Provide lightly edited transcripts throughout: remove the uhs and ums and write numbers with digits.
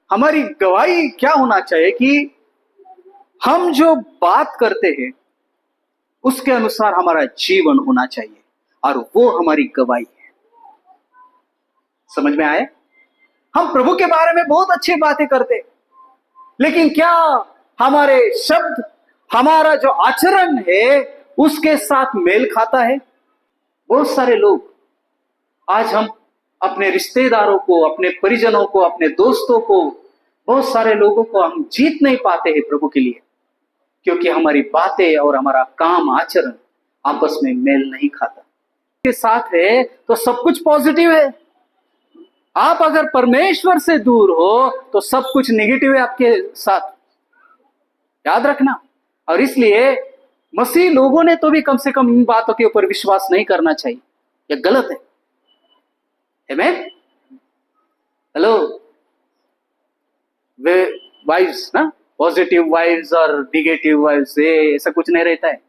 हमारी गवाही क्या होना चाहिए कि हम जो बात करते हैं उसके अनुसार हमारा जीवन होना चाहिए, और वो हमारी गवाही है। समझ में आए? हम प्रभु के बारे में बहुत अच्छी बातें करते, लेकिन क्या हमारे शब्द, हमारा जो आचरण है उसके साथ मेल खाता है? बहुत सारे लोग आज हम अपने रिश्तेदारों को, अपने परिजनों को, अपने दोस्तों को, बहुत सारे लोगों को हम जीत नहीं पाते हैं प्रभु के लिए, क्योंकि हमारी बातें और हमारा काम आचरण आपस में मेल नहीं खाता। के साथ है तो सब कुछ पॉजिटिव है। आप अगर परमेश्वर से दूर हो तो सब कुछ नेगेटिव है आपके साथ, याद रखना। और इसलिए मसीह लोगों ने तो भी कम से कम इन बातों के ऊपर विश्वास नहीं करना चाहिए, यह गलत है। आमेन? हेलो, वे वाइब्स ना, पॉजिटिव वाइब्स और निगेटिव वाइब्स, ये ऐसा कुछ नहीं रहता है।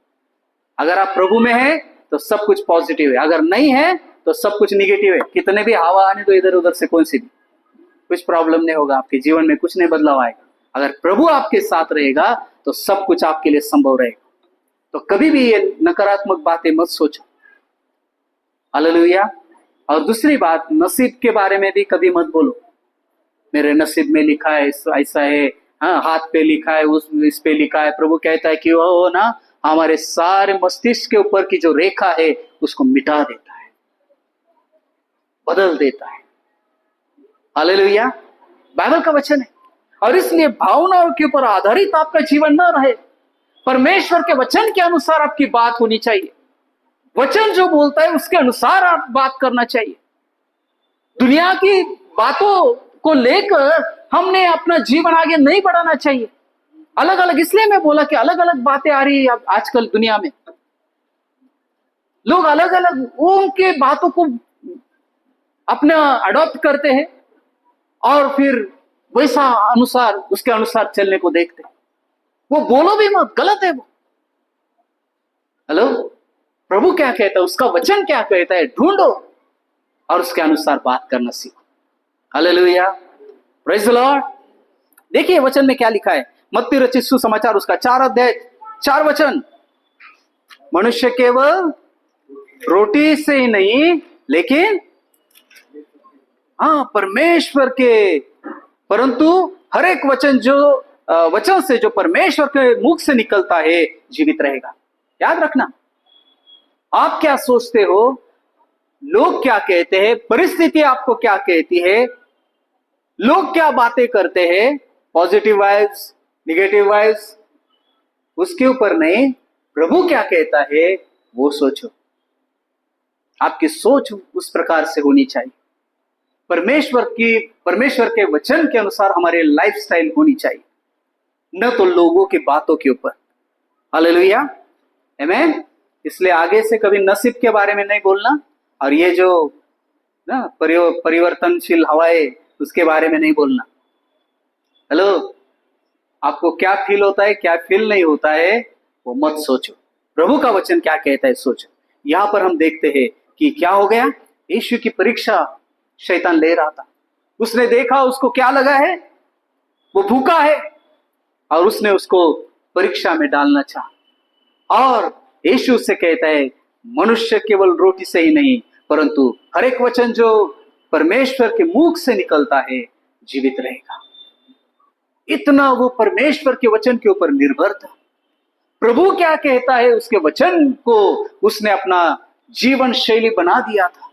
अगर आप प्रभु में हैं तो सब कुछ पॉजिटिव है, अगर नहीं है तो सब कुछ निगेटिव है। कितने भी हवा आने तो इधर उधर से कोई सी भी, कुछ प्रॉब्लम नहीं होगा, आपके जीवन में कुछ नहीं बदलाव आएगा। अगर प्रभु आपके साथ रहेगा तो सब कुछ आपके लिए संभव रहेगा। तो कभी भी ये नकारात्मक बातें मत सोचो। हालेलुया। और दूसरी बात, नसीब के बारे में भी कभी मत बोलो, मेरे नसीब में लिखा है ऐसा है, हाँ, हाथ पे लिखा है, इस पे लिखा है। प्रभु कहता है कि वो ना हमारे सारे मस्तिष्क के ऊपर की जो रेखा है उसको मिटा देता है, बदल देता है। हालेलुया, बाइबल का वचन है। और इसलिए भावनाओं के ऊपर आधारित आपका जीवन न रहे, परमेश्वर के वचन के अनुसार आपकी बात होनी चाहिए। वचन जो बोलता है उसके अनुसार आप बात करना चाहिए। दुनिया की बातों को लेकर हमने अपना जीवन आगे नहीं बढ़ाना चाहिए। अलग अलग, इसलिए मैं बोला कि अलग अलग बातें आ रही है आजकल दुनिया में। लोग अलग अलग उनके बातों को अपना अडॉप्ट करते हैं और फिर वैसा अनुसार, उसके अनुसार चलने को देखते हैं। वो बोलो भी मत, गलत है वो। हेलो, प्रभु क्या कहता है, उसका वचन क्या कहता है, ढूंढो और उसके अनुसार बात करना सीखो। Hallelujah, praise the Lord. देखिए वचन में क्या लिखा है, मत्ती रचित सुसमाचार उसका 4 अध्याय 4 वचन। मनुष्य केवल रोटी से ही नहीं, लेकिन परमेश्वर के, परंतु हर एक वचन जो वचन से जो परमेश्वर के मुख से निकलता है जीवित रहेगा। याद रखना, आप क्या सोचते हो, लोग क्या कहते हैं, परिस्थिति आपको क्या कहती है, लोग क्या बातें करते हैं, पॉजिटिव वाइब्स, निगेटिव वाइब्स, उसके ऊपर नहीं, प्रभु क्या कहता है वो सोचो। आपकी सोच उस प्रकार से होनी चाहिए। परमेश्वर के वचन के अनुसार हमारे लाइफस्टाइल होनी चाहिए, न तो लोगों की बातों के ऊपर। हालेलुया, आमेन। इसलिए आगे से कभी नसीब के बारे में नहीं बोलना, और ये जो ना परिवर्तनशील हवाएं, उसके बारे में नहीं बोलना। हेलो, आपको क्या फील होता है, क्या फील नहीं होता है, वो मत सोचो। प्रभु का वचन क्या कहता है सोचो। यहां पर हम देखते हैं कि क्या हो गया, यीशु की परीक्षा शैतान ले रहा था। उसने देखा उसको क्या लगा है, वो भूखा है, और उसने उसको परीक्षा में डालना चाहा। और यीशु से कहता है, मनुष्य केवल रोटी से ही नहीं, परंतु हर एक वचन जो परमेश्वर के मुख से निकलता है जीवित रहेगा। इतना वो परमेश्वर के वचन के ऊपर निर्भर था। प्रभु क्या कहता है उसके वचन को उसने अपना जीवन शैली बना दिया था।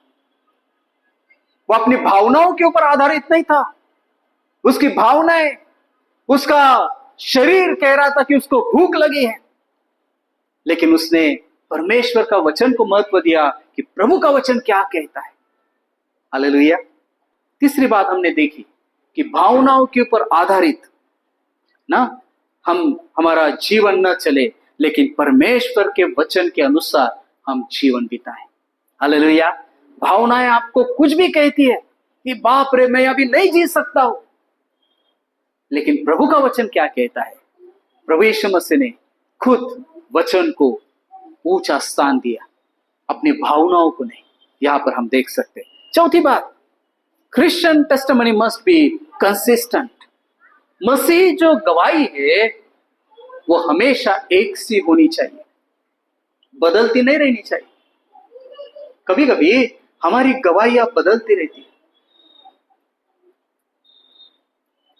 वो अपनी भावनाओं के ऊपर आधारित नहीं था। उसकी भावनाएं, उसका शरीर कह रहा था कि उसको भूख लगी है, लेकिन उसने परमेश्वर का वचन को महत्व दिया कि प्रभु का वचन क्या कहता है। हालेलुया। तीसरी बात हमने देखी कि भावनाओं के ऊपर आधारित ना हमारा जीवन न चले, लेकिन परमेश्वर के वचन के अनुसार हम जीवन बिताएं। हालेलुया। भावनाएं आपको कुछ भी कहती है कि बाप रे मैं अभी नहीं जी सकता हूं, लेकिन प्रभु का वचन क्या कहता है। प्रभु यीशु मसीह ने खुद वचन को ऊंचा स्थान दिया, अपनी भावनाओं को नहीं। यहां पर हम देख सकते हैं। चौथी बात, Christian testimony must be consistent. मसीह जो गवाही है वो हमेशा एक सी होनी चाहिए, बदलती नहीं रहनी चाहिए। कभी कभी हमारी गवाहियां बदलती रहती है।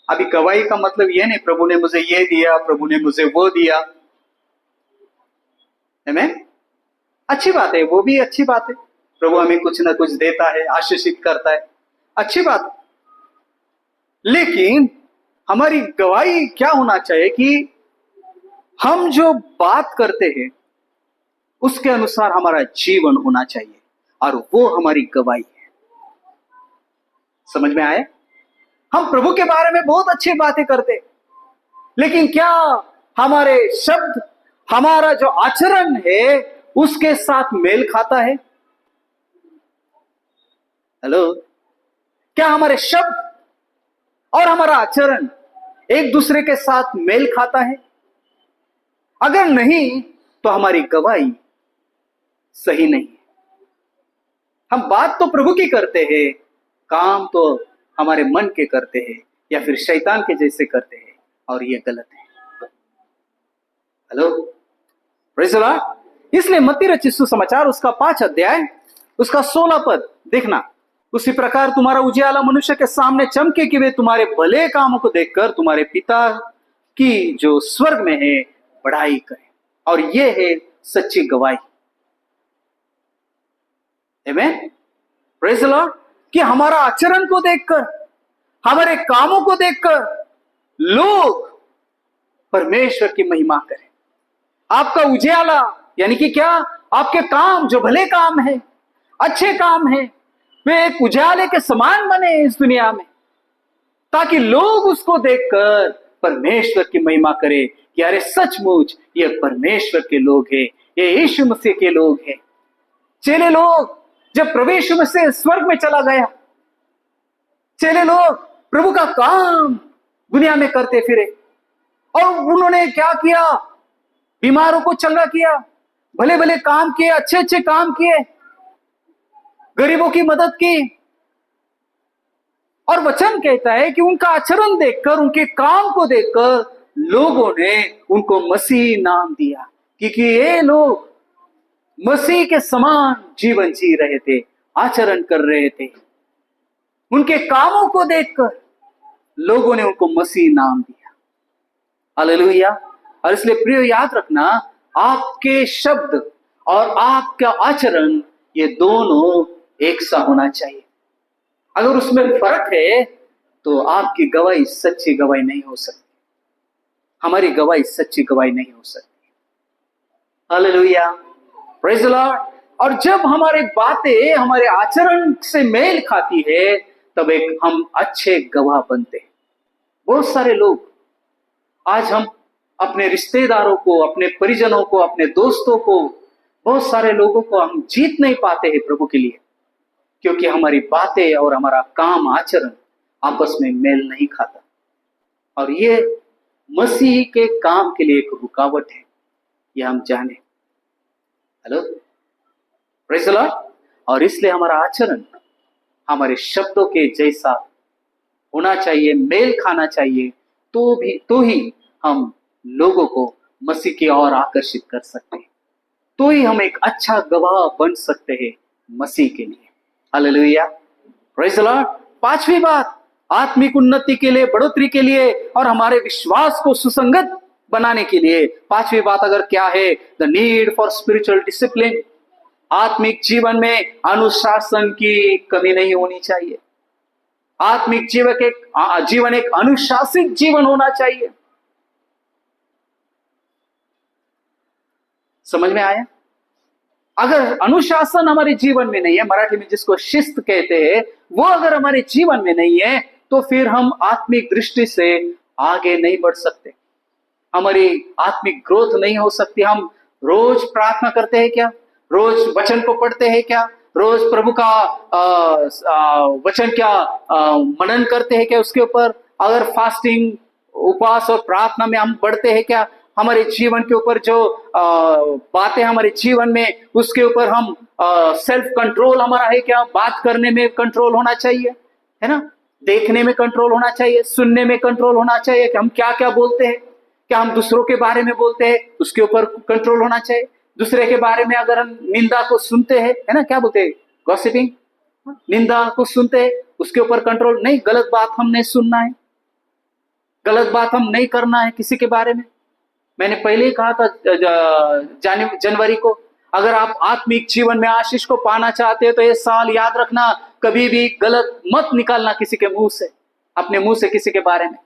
अभी गवाही का मतलब यह नहीं प्रभु ने मुझे ये दिया, प्रभु ने मुझे वो दिया। आमीन। अच्छी बात है, वो भी अच्छी बात है। प्रभु हमें कुछ ना कुछ देता है, आशीषित करता है, अच्छी बात है। लेकिन हमारी गवाही क्या होना चाहिए कि हम जो बात करते हैं उसके अनुसार हमारा जीवन होना चाहिए, और वो हमारी गवाही है। समझ में आए? हम प्रभु के बारे में बहुत अच्छी बातें करते, लेकिन क्या हमारे शब्द, हमारा जो आचरण है उसके साथ मेल खाता है? हेलो, क्या हमारे शब्द और हमारा आचरण एक दूसरे के साथ मेल खाता है? अगर नहीं तो हमारी गवाही सही नहीं है। हम बात तो प्रभु की करते हैं, काम तो हमारे मन के करते हैं या फिर शैतान के जैसे करते हैं, और ये गलत है। Hello, praise the Lord. इसलिए मत्ती रचित सुसमाचार उसका 5 अध्याय उसका 16 पद देखना। उसी प्रकार तुम्हारा उजियाला मनुष्य के सामने चमके कि वे तुम्हारे भले कामों को देखकर तुम्हारे पिता की जो स्वर्ग में है बढ़ाई करें, और ये है सच्ची गवाही। आमीन, प्रेज़ द लॉर्ड। कि हमारा आचरण को देखकर, हमारे कामों को देखकर लोग परमेश्वर की महिमा करें। आपका उजियाला यानी कि क्या? आपके काम, जो भले काम है, अच्छे काम है, वे एक उजाले के समान बने इस दुनिया में, ताकि लोग उसको देखकर परमेश्वर की महिमा करें कि अरे सचमुच ये परमेश्वर के लोग हैं, ये यीशु मसीह के लोग हैं। चेले लोग जब प्रभु यीशु मसीह स्वर्ग में चला गया, चेले लोग प्रभु का काम दुनिया में करते फिरे, और उन्होंने क्या किया? बीमारों को चंगा किया, भले भले काम किए, अच्छे अच्छे काम किए, गरीबों की मदद की। और वचन कहता है कि उनका आचरण देखकर, उनके काम को देखकर लोगों ने उनको मसीह नाम दिया, क्योंकि ये लोग मसीह के समान जीवन जी रहे थे, आचरण कर रहे थे। उनके कामों को देखकर लोगों ने उनको मसीह नाम दिया। हालेलुया। और इसलिए प्रिय याद रखना, आपके शब्द और आपका आचरण ये दोनों एक सा होना चाहिए। अगर उसमें फर्क है तो आपकी गवाही सच्ची गवाही नहीं हो सकती, हमारी गवाही सच्ची गवाही नहीं हो सकती। Hallelujah, praise the Lord. और जब हमारी बातें हमारे आचरण से मेल खाती है तब एक हम अच्छे गवाह बनते हैं। बहुत सारे लोग आज हम अपने रिश्तेदारों को, अपने परिजनों को, अपने दोस्तों को, बहुत सारे लोगों को हम जीत नहीं पाते हैं प्रभु के लिए, क्योंकि हमारी बातें और हमारा काम, आचरण आपस में मेल नहीं खाता, और ये मसीह के काम के लिए एक रुकावट है, ये हम जाने। Hello, praise the Lord. और इसलिए हमारा आचरण हमारे शब्दों के जैसा होना चाहिए, मेल खाना चाहिए, तो ही हम लोगों को मसीह की ओर आकर्षित कर सकते हैं, तो ही हम एक अच्छा गवाह बन सकते हैं मसीह के लिए। Hallelujah, praise the Lord. 5वीं बात, आत्मिक उन्नति के लिए, बढ़ोतरी के लिए और हमारे विश्वास को सुसंगत बनाने के लिए 5वीं बात अगर क्या है? The need for spiritual discipline. आत्मिक जीवन में अनुशासन की कमी नहीं होनी चाहिए। आत्मिक जीवन एक अनुशासित जीवन होना चाहिए। समझ में आया? अगर अनुशासन हमारे जीवन में नहीं है, मराठी में जिसको शिस्त कहते हैं, वो अगर हमारे जीवन में नहीं है तो फिर हम आत्मिक दृष्टि से आगे नहीं बढ़ सकते, हमारी आत्मिक ग्रोथ नहीं हो सकती। हम रोज प्रार्थना करते हैं क्या? रोज वचन को पढ़ते हैं क्या? रोज प्रभु का वचन क्या मनन करते हैं क्या? उसके ऊपर अगर फास्टिंग, उपवास और प्रार्थना में हम बढ़ते हैं क्या? हमारे जीवन के ऊपर जो बातें हमारे जीवन में, उसके ऊपर हम सेल्फ कंट्रोल हमारा है क्या? बात करने में कंट्रोल होना चाहिए, है ना? देखने में कंट्रोल होना चाहिए, सुनने में कंट्रोल होना चाहिए कि हम क्या क्या बोलते हैं, क्या हम दूसरों के बारे में बोलते हैं उसके ऊपर कंट्रोल होना चाहिए। दूसरे के बारे में अगर हम निंदा को सुनते हैं, है ना, क्या बोलते हैं, गॉसिपिंग, निंदा को सुनते हैं, उसके ऊपर कंट्रोल नहीं। गलत बात हम नहीं सुनना है, गलत बात हम नहीं करना है किसी के बारे में। मैंने पहले ही कहा था जनवरी को, अगर आप आत्मिक जीवन में आशीष को पाना चाहते हैं तो ये साल याद रखना, कभी भी गलत मत निकालना किसी के मुंह से, अपने मुंह से किसी के बारे में।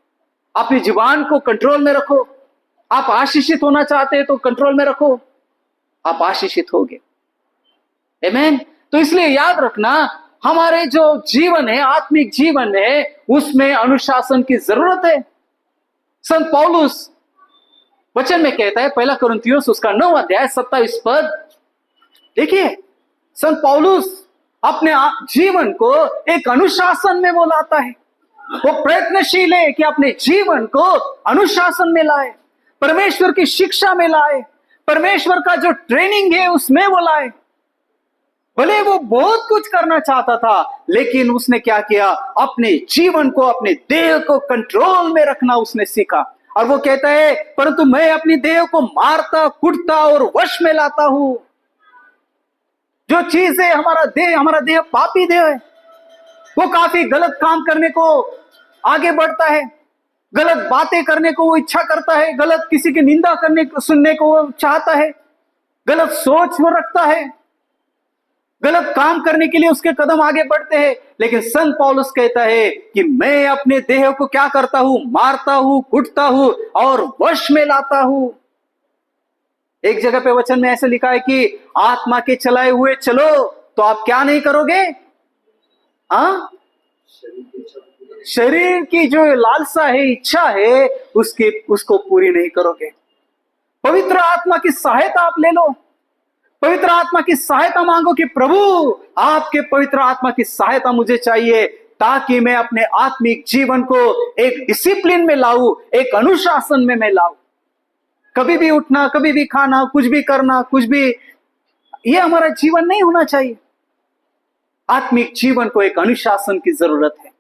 अपनी जुबान को कंट्रोल में रखो। आप आशीषित होना चाहते हैं तो कंट्रोल में रखो, आप आशीषित होगे। आमीन। तो इसलिए याद रखना, हमारे जो जीवन है, आत्मिक जीवन है, उसमें अनुशासन की जरूरत है। संत पौलुस वचन में कहता है, पहला कुरिन्थियोस उसका 9 अध्याय 27 पद, देखिए संत पौलुस अपने जीवन को एक अनुशासन में वो लाता है। वो प्रयत्नशील है कि अपने जीवन को अनुशासन में लाए, परमेश्वर की शिक्षा में लाए, परमेश्वर का जो ट्रेनिंग है उसमें वो लाए। भले वो बहुत कुछ करना चाहता था, लेकिन उसने क्या किया, अपने जीवन को, अपने देह को कंट्रोल में रखना उसने सीखा। और वो कहता है, परंतु मैं अपनी देह को मारता, कुटता और वश में लाता हूं। जो चीज है, हमारा देह पापी देह है, वो काफी गलत काम करने को आगे बढ़ता है, गलत बातें करने को वो इच्छा करता है, गलत किसी की निंदा करने को, सुनने को वो चाहता है, गलत सोच वो रखता है, गलत काम करने के लिए उसके कदम आगे बढ़ते हैं। लेकिन संत पौलुस कहता है कि मैं अपने देह को क्या करता हूं, मारता हूं, कुटता हूं और वश में लाता हूं। एक जगह पे वचन में ऐसे लिखा है कि आत्मा के चलाए हुए चलो तो आप क्या नहीं करोगे, शरीर की जो लालसा है, इच्छा है, उसको पूरी नहीं करोगे। पवित्र आत्मा की सहायता आप ले लो, पवित्र आत्मा की सहायता मांगो कि प्रभु आपके पवित्र आत्मा की सहायता मुझे चाहिए, ताकि मैं अपने आत्मिक जीवन को एक डिसिप्लिन में लाऊं, एक अनुशासन में मैं लाऊं। कभी भी उठना, कभी भी खाना, कुछ भी करना, कुछ भी, यह हमारा जीवन नहीं होना चाहिए। आत्मिक जीवन को एक अनुशासन की जरूरत है।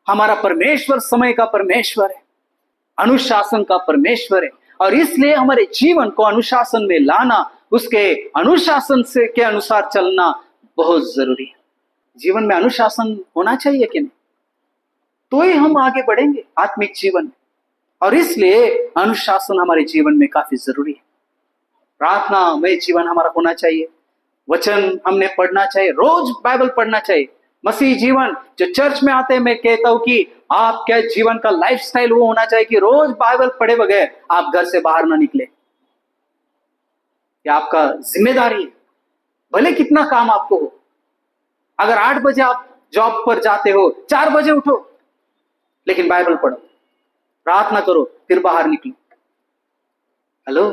हमारा परमेश्वर समय का परमेश्वर है, अनुशासन का परमेश्वर है, और इसलिए हमारे जीवन को अनुशासन में लाना, उसके अनुशासन से के अनुसार चलना बहुत जरूरी है। जीवन में अनुशासन होना चाहिए कि नहीं, तो ही हम आगे बढ़ेंगे आत्मिक जीवन में, और इसलिए अनुशासन हमारे जीवन में काफी जरूरी है। प्रार्थनामय जीवन हमारा होना चाहिए, वचन हमने पढ़ना चाहिए, रोज बाइबल पढ़ना चाहिए। मसीह जीवन जो चर्च में आते हैं, मैं कहता हूं कि आपके जीवन का लाइफस्टाइल वो होना चाहिए कि रोज बाइबल पढ़े बगैर आप घर से बाहर ना निकले। यह आपका जिम्मेदारी है, भले कितना काम आपको हो। अगर 8 बजे आप जॉब पर जाते हो, 4 बजे उठो, लेकिन बाइबल पढ़ो, प्रार्थना करो, फिर बाहर निकलो। हेलो,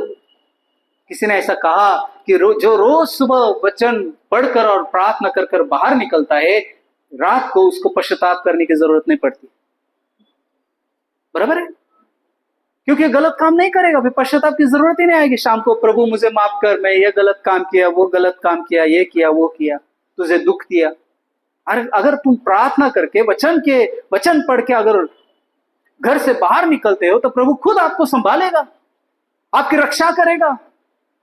किसी ने ऐसा कहा कि जो रोज सुबह वचन पढ़कर और प्रार्थना कर कर बाहर निकलता है, रात को उसको पश्चाताप करने की जरूरत नहीं पड़ती। बराबर है, क्योंकि गलत काम नहीं करेगा, फिर पश्चाताप की जरूरत ही नहीं आएगी। शाम को प्रभु मुझे माफ कर, मैं ये गलत काम किया, वो गलत काम किया, ये किया, वो किया, तुझे दुख दिया। अगर तुम प्रार्थना करके वचन पढ़ के अगर घर से बाहर निकलते हो, तो प्रभु खुद आपको संभालेगा, आपकी रक्षा करेगा,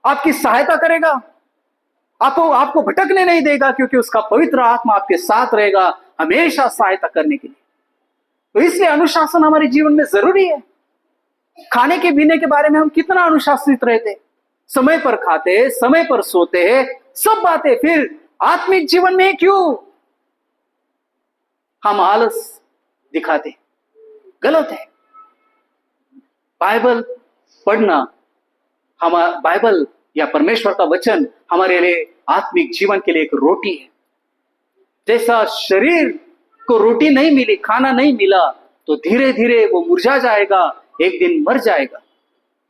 आपकी सहायता करेगा, आपको भटकने नहीं देगा, क्योंकि उसका पवित्र आत्मा आपके साथ रहेगा हमेशा सहायता करने के लिए। तो इसलिए अनुशासन हमारे जीवन में जरूरी है। खाने के पीने के बारे में हम कितना अनुशासित रहते, समय पर खाते, समय पर सोते हैं, सब बातें, फिर आत्मिक जीवन में क्यों हम आलस दिखाते? गलत है। बाइबल पढ़ना, बाइबल या परमेश्वर का वचन हमारे लिए आत्मिक जीवन के लिए एक रोटी है। जैसा शरीर को रोटी नहीं मिली, खाना नहीं मिला, तो धीरे धीरे वो मुरझा जाएगा, एक दिन मर जाएगा।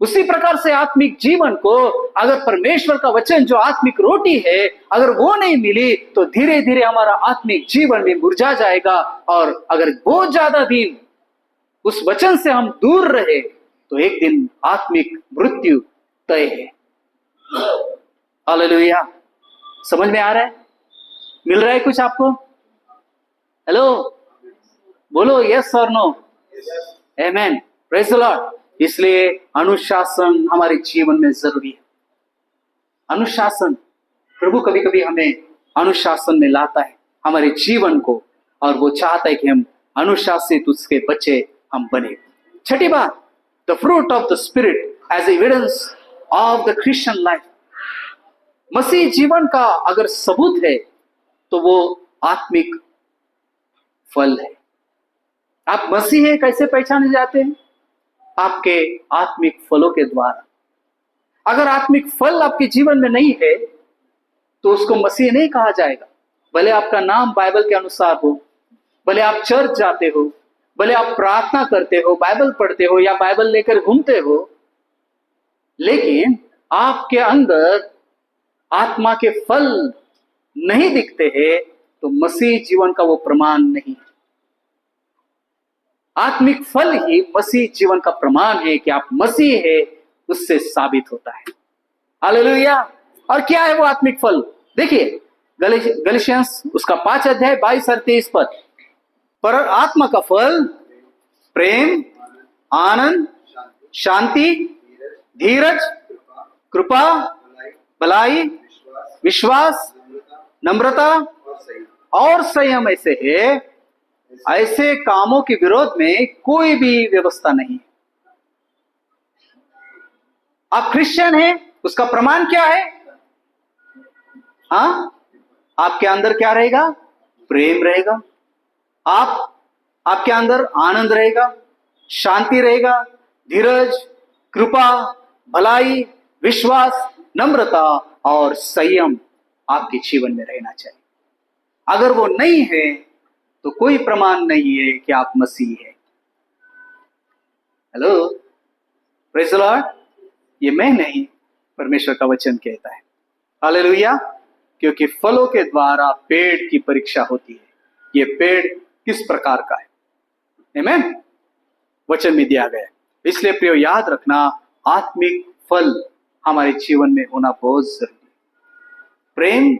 उसी प्रकार से आत्मिक जीवन को, अगर परमेश्वर का वचन जो आत्मिक रोटी है, अगर वो नहीं मिली, तो धीरे धीरे हमारा आत्मिक जीवन भी मुरझा जाएगा। और अगर बहुत ज्यादा दिन उस वचन से हम दूर रहे, तो एक दिन आत्मिक मृत्यु तय है। हालेलुया। समझ में आ रहा है? मिल रहा है कुछ आपको? हेलो, बोलो यस और no, amen, praise the Lord. इसलिए अनुशासन हमारे जीवन में जरूरी है। अनुशासन, प्रभु कभी कभी हमें अनुशासन में लाता है हमारे जीवन को, और वो चाहता है कि हम अनुशासित उसके बच्चे हम बने। छठी बात, the fruit of the spirit as evidence of the Christian life. मसीह जीवन का अगर सबूत है तो वो आत्मिक फल है। आप मसीह है कैसे पहचाने जाते हैं? आपके आत्मिक फलों के द्वारा। अगर आत्मिक फल आपके जीवन में नहीं है तो उसको मसीह नहीं कहा जाएगा। भले आपका नाम बाइबल के अनुसार हो, भले आप चर्च जाते हो, भले आप प्रार्थना करते हो, बाइबल पढ़ते हो या बाइबल लेकर घूमते हो, लेकिन आपके अंदर आत्मा के फल नहीं दिखते हैं तो मसीह जीवन का वो प्रमाण नहीं है। आत्मिक फल ही मसीह जीवन का प्रमाण है कि आप मसीह है, उससे साबित होता है। हालेलुया। और क्या है वो आत्मिक फल? देखिए गलातियंस उसका 5 अध्याय 22 और 23 पद। पर आत्मा का फल प्रेम, आनंद, शांति, धीरज, कृपा, भलाई, विश्वास, नम्रता और संयम ऐसे है, ऐसे कामों के विरोध में कोई भी व्यवस्था नहीं। आप क्रिश्चियन हैं, उसका प्रमाण क्या है? हाँ, आपके अंदर क्या रहेगा? प्रेम रहेगा। आपके अंदर आनंद रहेगा, शांति रहेगा, धीरज, कृपा, भलाई, विश्वास, नम्रता और संयम आपके जीवन में रहना चाहिए। अगर वो नहीं है तो कोई प्रमाण नहीं है कि आप मसीह है। Hello, praise the Lord. ये मैं नहीं, परमेश्वर का वचन कहता है। हालेलुया। क्योंकि फलों के द्वारा पेड़ की परीक्षा होती है। ये पेड़ किस प्रकार का है, आमीन, वचन में दिया गया। इसलिए प्रियो याद रखना, आत्मिक फल हमारे जीवन में होना बहुत जरूरी है। प्रेम,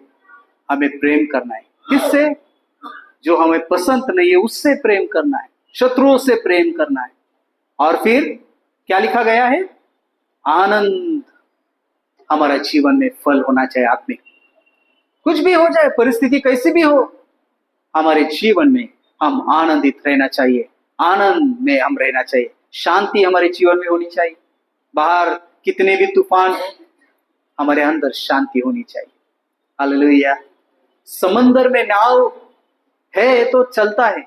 हमें प्रेम करना है। किससे? जो हमें पसंद नहीं है उससे प्रेम करना है, शत्रुओं से प्रेम करना है। और फिर क्या लिखा गया है? आनंद हमारा जीवन में फल होना चाहिए आत्मिक। कुछ भी हो जाए, परिस्थिति कैसी भी हो, हमारे जीवन में हम आनंदित रहना चाहिए, आनंद में हम रहना चाहिए। शांति हमारे जीवन में होनी चाहिए। बाहर कितने भी तूफान हो, हमारे अंदर शांति होनी चाहिए। हालेलुया। समंदर में नाव है तो चलता है,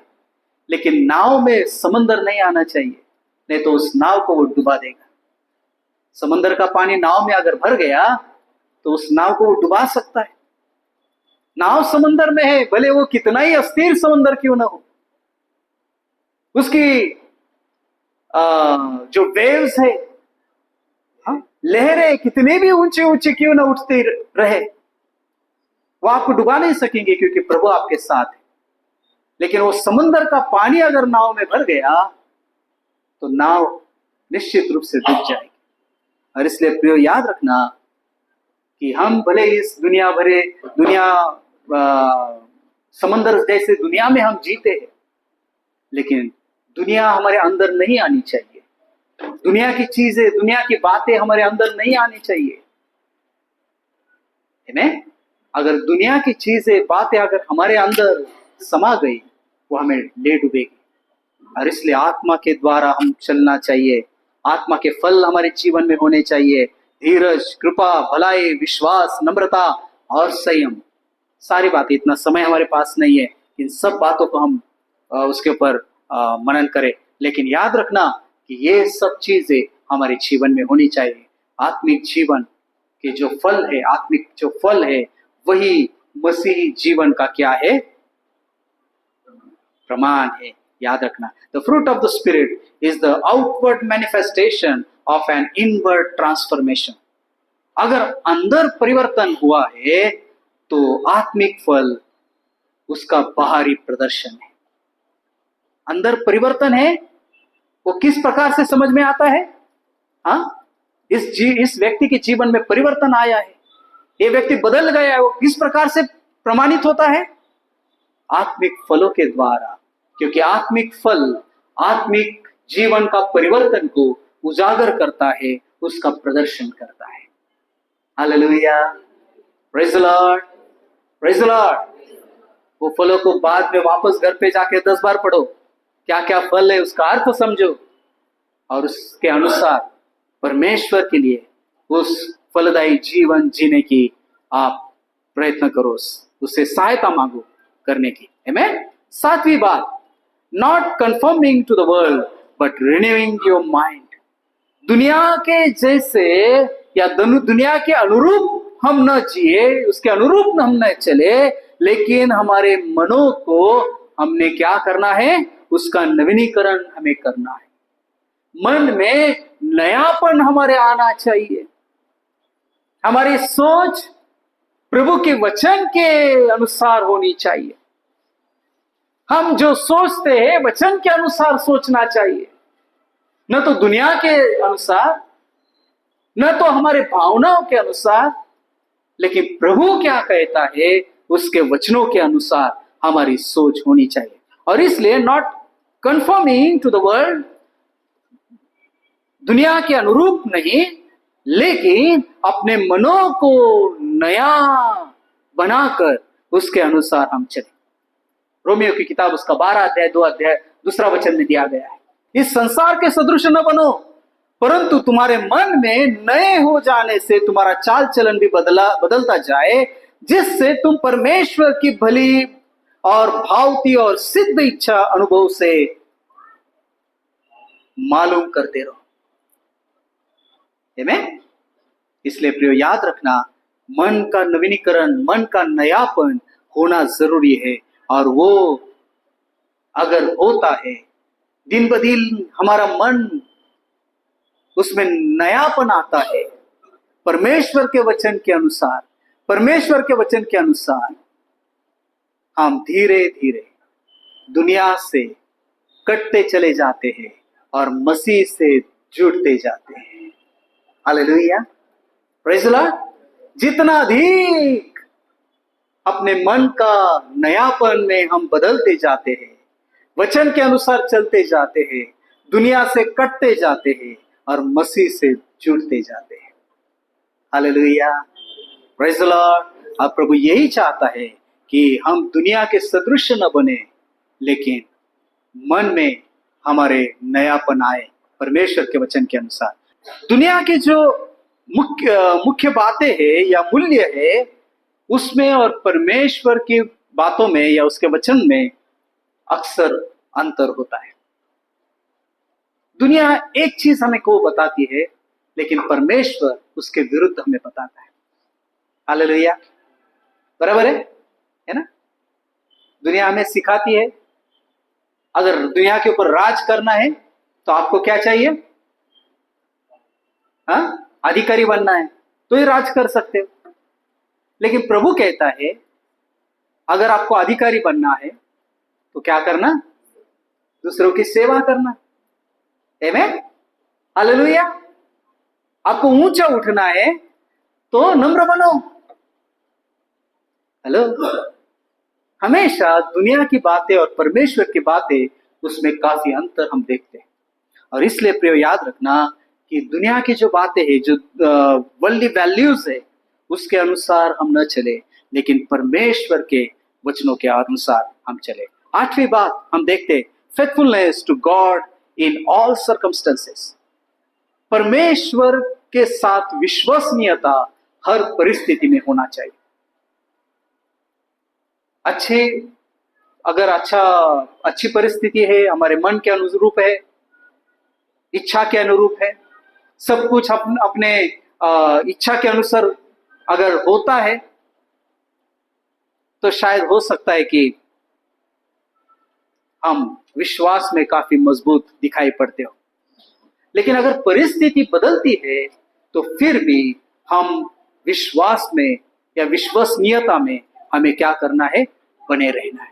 लेकिन नाव में समंदर नहीं आना चाहिए, नहीं तो उस नाव को वो डुबा देगा। समंदर का पानी नाव में अगर भर गया तो उस नाव को वो डुबा सकता है। नाव समंदर में है, भले वो कितना ही अस्थिर समंदर क्यों ना हो, उसकी जो वेव्स है, लहरें कितने भी ऊंचे ऊंचे क्यों ना उठती रहे, वो आपको डुबा नहीं सकेंगे, क्योंकि प्रभु आपके साथ है। लेकिन वो समंदर का पानी अगर नाव में भर गया तो नाव निश्चित रूप से डूब जाएगी। और इसलिए प्रियो याद रखना कि हम भले इस दुनिया समंदर जैसे दुनिया में हम जीते हैं, लेकिन दुनिया हमारे अंदर नहीं आनी चाहिए। दुनिया की चीजें, दुनिया की बातें हमारे अंदर नहीं आनी चाहिए। अगर दुनिया की चीजें, बातें अगर हमारे अंदर समा गई, वो हमें ले डूबेगी। और इसलिए आत्मा के द्वारा हम चलना चाहिए। आत्मा के फल हमारे जीवन में होने चाहिए। धीरज, कृपा, भलाई, विश्वास, नम्रता और संयम। सारी बातें, इतना समय हमारे पास नहीं है इन सब बातों को हम उसके ऊपर मनन करें, लेकिन याद रखना कि ये सब चीजें हमारे जीवन में होनी चाहिए। आत्मिक जीवन के जो फल है, आत्मिक जो फल है, वही मसीही जीवन का क्या है? प्रमाण है। याद रखना, the fruit of the spirit is the outward manifestation of an inward transformation. अगर अंदर परिवर्तन हुआ है तो आत्मिक फल उसका बाहरी प्रदर्शन है। अंदर परिवर्तन है, वो किस प्रकार से समझ में आता है? इस व्यक्ति के जीवन में परिवर्तन आया है, ये व्यक्ति बदल गया है, वो किस प्रकार से प्रमाणित होता है? आत्मिक फलों के द्वारा क्योंकि आत्मिक फल आत्मिक जीवन का परिवर्तन को उजागर करता है, उसका प्रदर्शन करता है। Hallelujah, praise the Lord, praise the Lord. वो फलों को बाद में वापस घर पे जाके 10 बार पढ़ो, क्या क्या फल है उसका अर्थ समझो, और उसके अनुसार परमेश्वर के लिए उस फलदायी जीवन जीने की आप प्रयत्न करो, उससे सहायता मांगो करने की। आमीन। 7वीं बात, not conforming to the world but renewing your mind. दुनिया के जैसे या दुनिया के अनुरूप हम न जिए, उसके अनुरूप हम न चले, लेकिन हमारे मनों को हमने क्या करना है, उसका नवीनीकरण हमें करना है। मन में नयापन हमारे आना चाहिए। हमारी सोच प्रभु के वचन के अनुसार होनी चाहिए। हम जो सोचते हैं वचन के अनुसार सोचना चाहिए, न तो दुनिया के अनुसार, न तो हमारे भावनाओं के अनुसार, लेकिन प्रभु क्या कहता है उसके वचनों के अनुसार हमारी सोच होनी चाहिए। और इसलिए not conforming to the world, दुनिया के अनुरूप नहीं, लेकिन अपने मनों को नया बनाकर उसके अनुसार हम चले। रोमियो की किताब उसका 12 अध्याय 2 अध्याय 2 वचन में दिया गया है, इस संसार के सदृश न बनो, परंतु तुम्हारे मन में नए हो जाने से तुम्हारा चाल चलन भी बदलता जाए, जिससे तुम परमेश्वर की भली और भावती और सिद्ध इच्छा अनुभव से मालूम करते रहो। आमीन। इसलिए प्रियो याद रखना, मन का नवीनीकरण, मन का नयापन होना जरूरी है। और वो अगर होता है, दिन ब दिन हमारा मन उसमें नयापन आता है, परमेश्वर के वचन के अनुसार, परमेश्वर के वचन के अनुसार हम धीरे धीरे दुनिया से कटते चले जाते हैं और मसीह से जुड़ते जाते हैं। Hallelujah, praise the Lord. जितना अधिक अपने मन का नयापन में हम बदलते जाते हैं, वचन के अनुसार चलते जाते हैं, दुनिया से कटते जाते हैं और मसीह से जुड़ते जाते हैं। Hallelujah, praise the Lord. अब प्रभु यही चाहता है कि हम दुनिया के सदृश न बने, लेकिन मन में हमारे नयापन आए परमेश्वर के वचन के अनुसार। दुनिया के जो मुख्य बातें हैं या मूल्य है, उसमें और परमेश्वर की बातों में या उसके वचन में अक्सर अंतर होता है। दुनिया एक चीज हमें को बताती है, लेकिन परमेश्वर उसके विरुद्ध हमें बताता है। हालेलुया, बराबर है ना? दुनिया हमें सिखाती है, अगर दुनिया के ऊपर राज करना है तो आपको क्या चाहिए? अधिकारी बनना है तो ही राज कर सकते हो। लेकिन प्रभु कहता है, अगर आपको अधिकारी बनना है तो क्या करना? दूसरों की सेवा करना। आमीन, हालेलुया। आपको ऊंचा उठना है तो नम्र बनो। हेलो, हमेशा दुनिया की बातें और परमेश्वर की बातें, उसमें काफी अंतर हम देखते हैं। और इसलिए प्रियो याद रखना कि दुनिया की जो बातें हैं, जो वर्ल्डली वैल्यूज है, उसके अनुसार हम न चले, लेकिन परमेश्वर के वचनों के अनुसार हम चले। 8वीं बात हम देखते, faithfulness to God in all circumstances. परमेश्वर के साथ विश्वसनीयता हर परिस्थिति में होना चाहिए। अच्छी परिस्थिति है, हमारे मन के अनुरूप है, इच्छा के अनुरूप है, सब कुछ अपने इच्छा के अनुसार अगर होता है तो शायद हो सकता है कि हम विश्वास में काफी मजबूत दिखाई पड़ते हो। लेकिन अगर परिस्थिति बदलती है तो फिर भी हम विश्वास में या विश्वसनीयता में हमें क्या करना है? बने रहना है।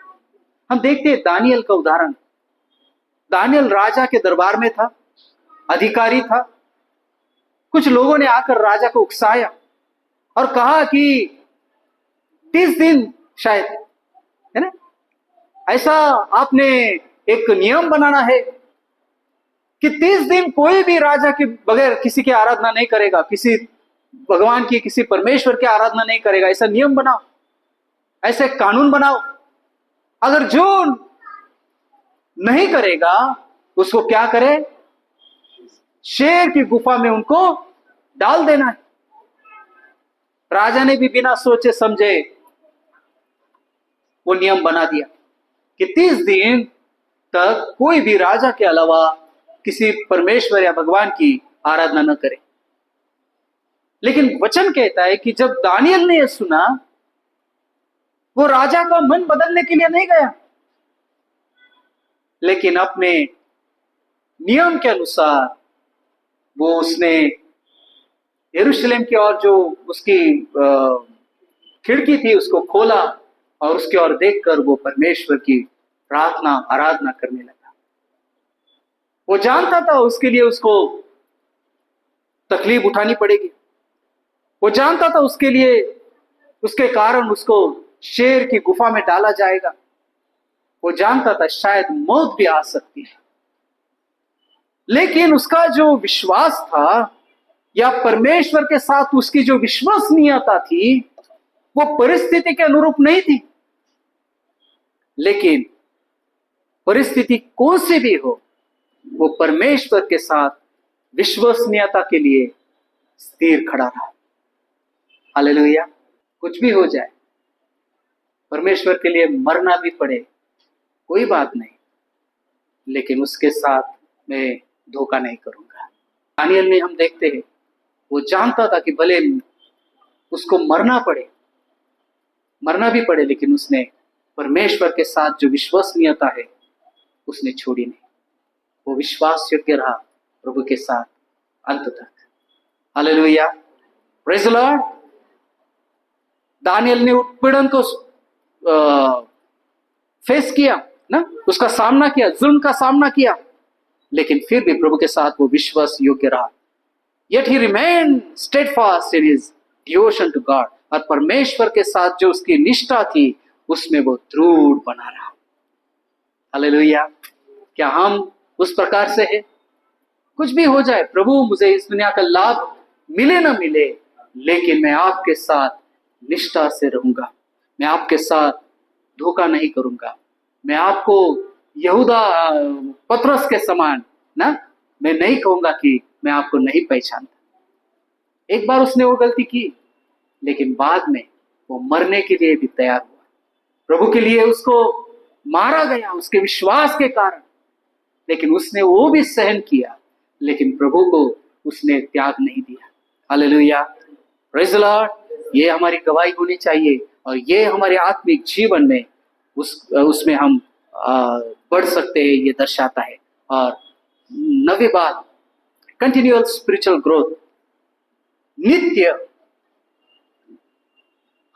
हम देखते हैं दानियल का उदाहरण। दानियल राजा के दरबार में था, अधिकारी था। कुछ लोगों ने आकर राजा को उकसाया और कहा कि 30 दिन शायद, है ना, ऐसा आपने एक नियम बनाना है कि 30 दिन कोई भी राजा के बगैर किसी की आराधना नहीं करेगा, किसी भगवान की, किसी परमेश्वर की आराधना नहीं करेगा। ऐसा नियम बनाओ, ऐसे कानून बनाओ। अगर जो नहीं करेगा उसको क्या करे? शेर की गुफा में उनको डाल देना है। राजा ने भी बिना सोचे समझे वो नियम बना दिया कि 30 दिन तक कोई भी राजा के अलावा किसी परमेश्वर या भगवान की आराधना न करे। लेकिन वचन कहता है कि जब दानियल ने यह सुना, वो राजा का मन बदलने के लिए नहीं गया, लेकिन अपने नियम के अनुसार वो उसने यरूशलेम की ओर जो उसकी खिड़की थी उसको खोला और उसकी ओर देखकर वो परमेश्वर की प्रार्थना आराधना करने लगा। वो जानता था उसके लिए उसको तकलीफ उठानी पड़ेगी। वो जानता था उसके लिए, उसके कारण उसको शेर की गुफा में डाला जाएगा। वो जानता था शायद मौत भी आ सकती है, लेकिन उसका जो विश्वास था या परमेश्वर के साथ उसकी जो विश्वसनीयता थी वो परिस्थिति के अनुरूप नहीं थी। लेकिन परिस्थिति कौन सी भी हो, वो परमेश्वर के साथ विश्वसनीयता के लिए स्थिर खड़ा रहा। हालेलुया। कुछ भी हो जाए, परमेश्वर के लिए मरना भी पड़े, कोई बात नहीं, लेकिन उसके साथ मैं धोखा नहीं करूंगा। दानियल में हम देखते हैं, वो जानता था कि भले उसको मरना भी पड़े, लेकिन उसने परमेश्वर के साथ जो विश्वसनीयता है उसने छोड़ी नहीं। वो विश्वास योग्य रहा प्रभु के साथ अंत तक। Hallelujah, praise the Lord. Daniel ने उत्पीड़न को फेस किया ना, उसका सामना किया, जुल्म का सामना किया, लेकिन फिर भी प्रभु के साथ वो विश्वास योग्य रहा। Yet he remained steadfast in his devotion to God। और परमेश्वर के साथ जो उसकी निष्ठा थी उसमें वो दृढ़ बना रहा। हालेलुया। क्या हम उस प्रकार से हैं? कुछ भी हो जाए, प्रभु मुझे इस दुनिया का लाभ मिले ना मिले, लेकिन मैं आपके साथ निष्ठा से रहूंगा, मैं आपके साथ धोखा नहीं करूंगा, मैं आपको यहूदा पतरस के समान ना, मैं नहीं कहूंगा कि मैं आपको नहीं पहचानता। एक बार उसने वो गलती की, लेकिन बाद में वो मरने के लिए भी तैयार हुआ। प्रभु के लिए उसको मारा गया उसके विश्वास के कारण, लेकिन उसने वो भी सहन किया, लेकिन प्रभु को उसने त्याग नहीं दिया। Hallelujah, praise the Lord. ये हमारी गवाही होनी चाहिए और ये हमारे आत्मिक जीवन में उसमें हम बढ़ सकते हैं, ये दर्शाता है। और नवी बात, कंटिन्यूअल स्पिरिचुअल ग्रोथ, नित्य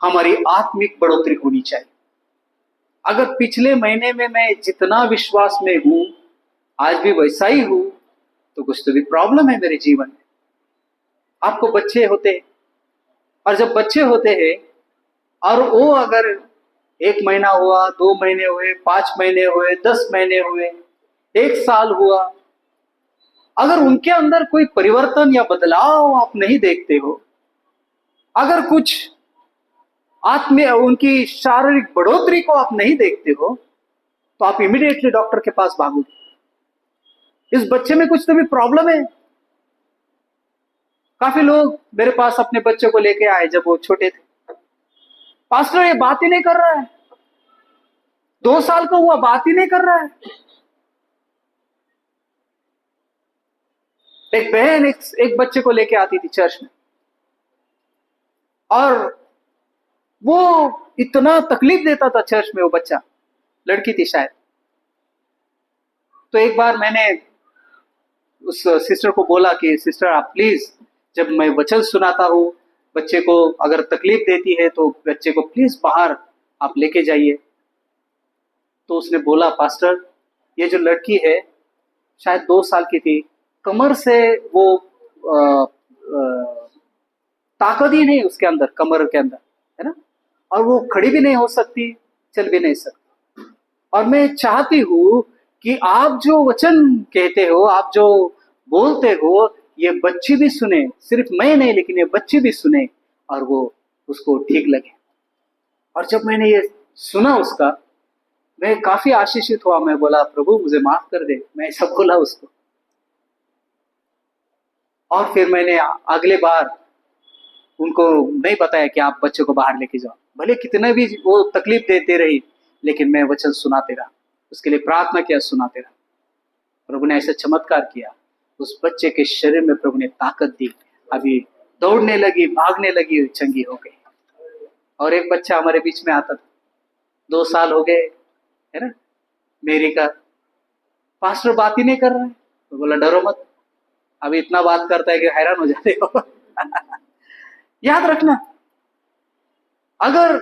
हमारी आत्मिक बढ़ोतरी होनी चाहिए। अगर पिछले महीने में मैं जितना विश्वास में हूं आज भी वैसा ही हूं, तो कुछ तो भी प्रॉब्लम है मेरे जीवन में। आपको बच्चे होते हैं, और जब बच्चे होते हैं और वो अगर 1 महीना हुआ, 2 महीने हुए, 5 महीने हुए, 10 महीने हुए, 1 साल हुआ, अगर उनके अंदर कोई परिवर्तन या बदलाव आप नहीं देखते हो, अगर कुछ आत्मीय उनकी शारीरिक बढ़ोतरी को आप नहीं देखते हो, तो आप इमीडिएटली डॉक्टर के पास भागोगे। इस बच्चे में कुछ तो भी प्रॉब्लम है। काफी लोग मेरे पास अपने बच्चों को लेके आए जब वो छोटे थे। पास्टर ये बात ही नहीं कर रहा है, 2 साल का हुआ, बात ही नहीं कर रहा है। एक बहन एक बच्चे को लेके आती थी चर्च में, और वो इतना तकलीफ देता था चर्च में। वो बच्चा, लड़की थी शायद। तो एक बार मैंने उस सिस्टर को बोला कि सिस्टर आप प्लीज, जब मैं वचन सुनाता हूँ, बच्चे को अगर तकलीफ देती है तो बच्चे को प्लीज बाहर आप लेके जाइए। तो उसने बोला, पास्टर ये जो लड़की है शायद 2 साल की थी, कमर से वो ताकत ही नहीं उसके अंदर, कमर के अंदर, है ना, और वो खड़ी भी नहीं हो सकती, चल भी नहीं सकती। और मैं चाहती हूँ कि आप जो वचन कहते हो, आप जो बोलते हो, ये बच्चे भी सुने, सिर्फ मैं नहीं लेकिन ये बच्चे भी सुने और वो उसको ठीक लगे। और जब मैंने ये सुना उसका, मैं काफी आशीषित हुआ। मैं बोला प्रभु मुझे माफ कर दे, मैं ऐसा बोला उसको। और फिर मैंने अगले बार उनको नहीं बताया कि आप बच्चों को बाहर लेके जाओ, भले कितने भी वो तकलीफ देते रही, लेकिन मैं वचन सुनाते रहा, उसके लिए प्रार्थना किया, सुनाते रहा। प्रभु ने ऐसा चमत्कार किया, उस बच्चे के शरीर में प्रभु ने ताकत दी, अभी दौड़ने लगी, भागने लगी, चंगी हो गई। और एक बच्चा हमारे बीच में आता था, 2 साल हो गए, है ना, मेरी का पास्टर बात ही नहीं कर रहा है। तो बोला डरो मत, अभी इतना बात करता है कि हैरान हो जाते हो। याद रखना, अगर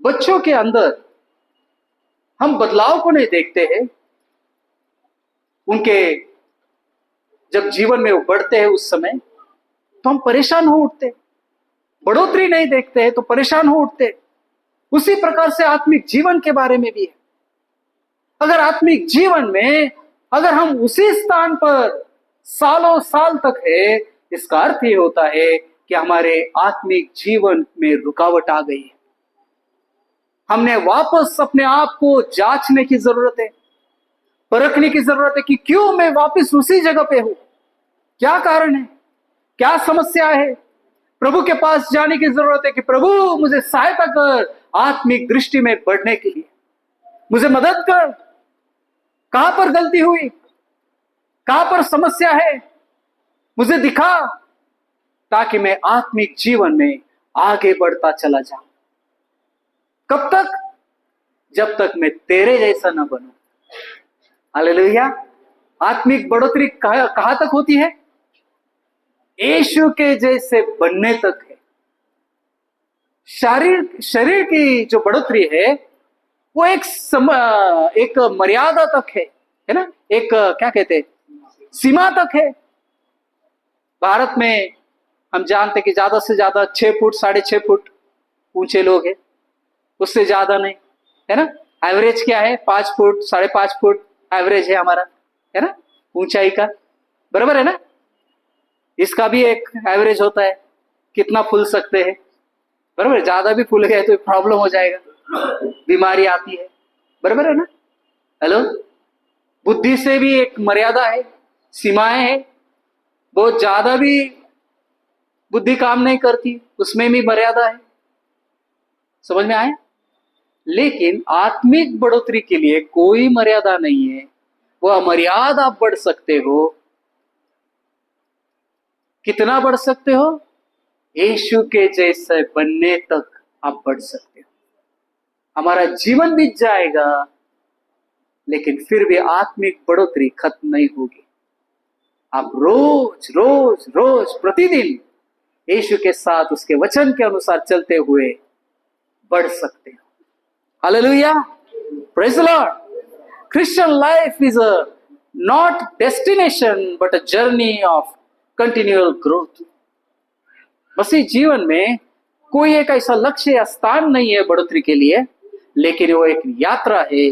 बच्चों के अंदर हम बदलाव को नहीं देखते हैं, उनके जब जीवन में वो बढ़ते हैं उस समय, तो हम परेशान हो उठते। बढ़ोतरी नहीं देखते हैं तो परेशान हो उठते। उसी प्रकार से आत्मिक जीवन के बारे में भी है। अगर आत्मिक जीवन में अगर हम उसी स्थान पर सालों साल तक है, इसका अर्थ ये होता है कि हमारे आत्मिक जीवन में रुकावट आ गई है। हमने वापस अपने आप को जांचने की जरूरत है, परखने की जरूरत है कि क्यों मैं वापस उसी जगह पे हूं, क्या कारण है, क्या समस्या है। प्रभु के पास जाने की जरूरत है कि प्रभु मुझे सहायता कर आत्मिक दृष्टि में बढ़ने के लिए, मुझे मदद कर, कहां पर गलती हुई, कहां पर समस्या है, मुझे दिखा, ताकि मैं आत्मिक जीवन में आगे बढ़ता चला जाऊं। कब तक? जब तक मैं तेरे जैसा न बनूं। हालेलुया। आत्मिक बढ़ोतरी कहां तक होती है? यीशु के जैसे बनने तक है। शरीर की जो बढ़ोतरी है वो एक मर्यादा तक है ना, एक क्या कहते हैं, सीमा तक है। भारत में हम जानते कि ज्यादा से ज्यादा 6 फुट 6.5 फुट ऊंचे लोग हैं, उससे ज्यादा नहीं, है ना। एवरेज क्या है? 5 फुट 5.5 फुट एवरेज है हमारा, है ना, ऊंचाई का, बराबर है ना। इसका भी एक एवरेज होता है, कितना फूल सकते हैं, बराबर। ज्यादा भी फूल गए तो प्रॉब्लम हो जाएगा, बीमारी आती है, बराबर है ना। हेलो, बुद्धि से भी एक मर्यादा है, सीमाएं हैं। बहुत ज्यादा भी बुद्धि काम नहीं करती, उसमें भी मर्यादा है। समझ में आया? लेकिन आत्मिक बढ़ोतरी के लिए कोई मर्यादा नहीं है, वो अमर्याद आप बढ़ सकते हो। कितना बढ़ सकते हो? यीशु के जैसे बनने तक आप बढ़ सकते हो। हमारा जीवन बीत जाएगा, लेकिन फिर भी आत्मिक बढ़ोतरी खत्म नहीं होगी। आप रोज रोज रोज प्रतिदिन यीशु के साथ उसके वचन के अनुसार चलते हुए बढ़ सकते हो। Hallelujah, praise the Lord. Christian life is a not destination but a journey of continual growth. मसीह जीवन में कोई एक ऐसा लक्ष्य या स्थान नहीं है बढ़ोतरी के लिए, लेकिन वो एक यात्रा है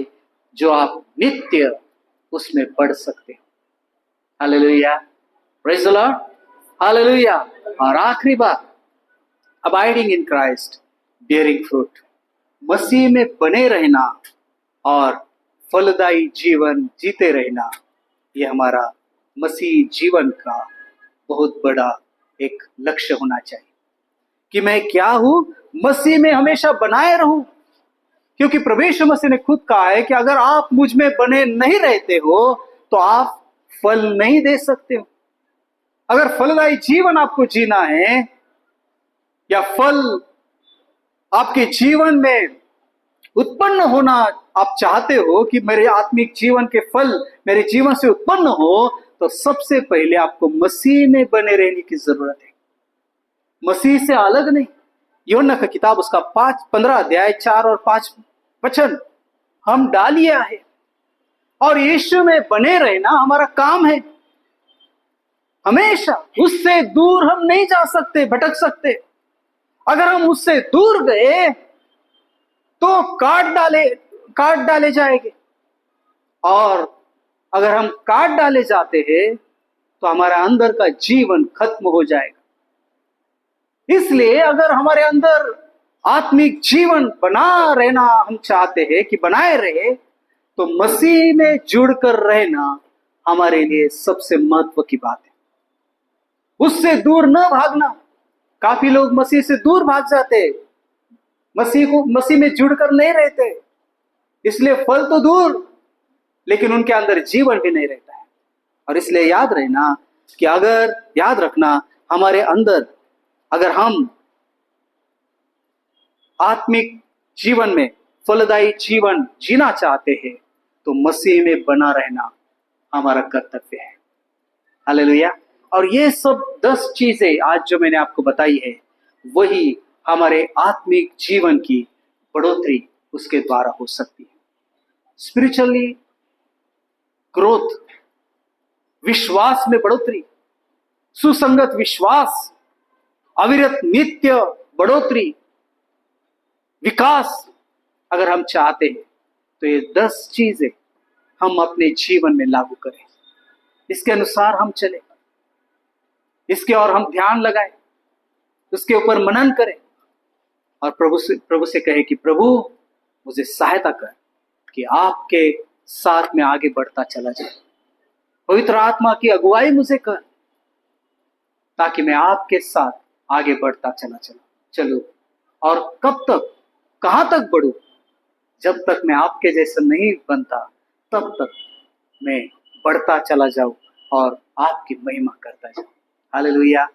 जो आप नित्य उसमें बढ़ सकते हो। Hallelujah, praise the Lord, hallelujah. और आखिरी बात, abiding in Christ, bearing fruit. मसीह में बने रहना और फलदायी जीवन जीते रहना, ये हमारा मसीह जीवन का बहुत बड़ा एक लक्ष्य होना चाहिए कि मैं क्या हूं, मसीह में हमेशा बनाए रहूं। क्योंकि प्रभु यीशु मसीह ने खुद कहा है कि अगर आप मुझ में बने नहीं रहते हो तो आप फल नहीं दे सकते हो। अगर फलदायी जीवन आपको जीना है या फल आपके जीवन में उत्पन्न होना आप चाहते हो कि मेरे आत्मिक जीवन के फल मेरे जीवन से उत्पन्न हो, तो सबसे पहले आपको मसीह में बने रहने की जरूरत है, मसीह से अलग नहीं। यूहन्ना का किताब उसका 15 अध्याय 4 और 5 वचन हम डालिया है। और यीशु में बने रहना हमारा काम है। हमेशा उससे दूर हम नहीं जा सकते, भटक सकते। अगर हम उससे दूर गए तो काट डाले जाएंगे। और अगर हम काट डाले जाते हैं तो हमारा अंदर का जीवन खत्म हो जाएगा। इसलिए अगर हमारे अंदर आत्मिक जीवन बना रहना हम चाहते हैं कि बनाए रहे, तो मसीह में जुड़कर रहना हमारे लिए सबसे महत्व की बात है। उससे दूर न भागना। काफी लोग मसीह से दूर भाग जाते, मसीह में जुड़कर नहीं रहते, इसलिए फल तो दूर, लेकिन उनके अंदर जीवन भी नहीं रहता है। और इसलिए याद रखना हमारे अंदर, अगर हम आत्मिक जीवन में फलदायी जीवन जीना चाहते हैं तो मसीह में बना रहना हमारा कर्तव्य है। हालेलुया। और ये सब 10 चीजें आज जो मैंने आपको बताई है, वही हमारे आत्मिक जीवन की बढ़ोतरी उसके द्वारा हो सकती है। स्पिरिचुअली ग्रोथ, विश्वास में बढ़ोतरी, सुसंगत विश्वास, अविरत नित्य बढ़ोतरी, विकास अगर हम चाहते हैं तो ये 10 चीजें हम अपने जीवन में लागू करें, इसके अनुसार हम चलें, इसके और हम ध्यान लगाएं, उसके ऊपर मनन करें और प्रभु से कहे कि प्रभु मुझे सहायता कर कि आपके साथ में आगे बढ़ता चला जाए। पवित्र आत्मा की अगुवाई मुझे कर ताकि मैं आपके साथ आगे बढ़ता चलूं। और कब तक, कहां तक बढ़ूं? जब तक मैं आपके जैसा नहीं बनता, तब तक मैं बढ़ता चला जाऊं और आपकी महिमा करता जाऊं। हालेलुया।